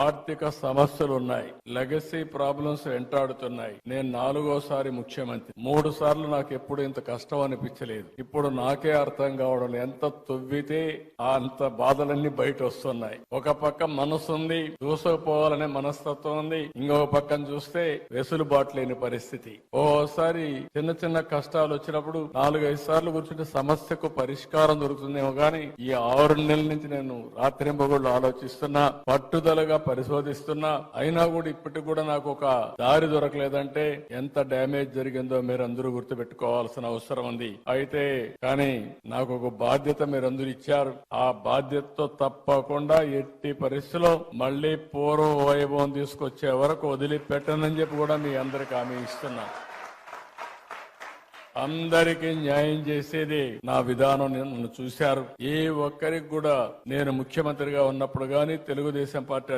ఆర్థిక సమస్యలు ఉన్నాయి, లెగసీ ప్రాబ్లమ్స్ వెంటాడుతున్నాయి. నేను 4వ సారి ముఖ్యమంత్రి. 3 సార్లు నాకు ఎప్పుడు ఇంత కష్టం అనిపించలేదు. ఇప్పుడు నాకే అర్థం కావడం లేదు. ఎంత తవ్వితే అంత బాధలన్నీ బయట వస్తున్నాయి. ఒక పక్క మనసు ఉంది, దూసుకుపోవాలనే మనస్తత్వం ఉంది. ఇంకొక పక్కన చూస్తే వెసులుబాటు లేని పరిస్థితి. ఓసారి చిన్న చిన్న కష్టాలు వచ్చినప్పుడు 4-5 సార్లు కూర్చుంటే సమస్యకు పరిష్కారం దొరుకుతుందేమో గానీ ఈ 6 నెలల నుంచి నేను రాత్రింబగళ్ళు ఆలోచిస్తున్నా, పట్టుదలగా పరిశోధిస్తున్నా. అయినా కూడా ఇప్పటికి కూడా నాకు ఒక దారి దొరకలేదంటే ఎంత డ్యామేజ్ జరిగిందో మీరందరూ గుర్తుపెట్టుకోవాల్సిన అవసరం ఉంది. అయితే కానీ నాకు ఒక బాధ్యత మీరందరూ ఇచ్చారు. ఆ బాధ్యతతో తప్పకుండా ఎట్టి పరిస్థితిలో మళ్లీ పూర్వ వైభవం తీసుకొచ్చే వరకు వదిలిపెట్టనని చెప్పి కూడా మీ అందరికి హామీ ఇస్తున్నా. అందరికీ న్యాయం చేసేది నా విధానం. నన్ను చూశారు. ఏ ఒక్కరికి కూడా నేను ముఖ్యమంత్రిగా ఉన్నప్పుడు గానీ తెలుగుదేశం పార్టీ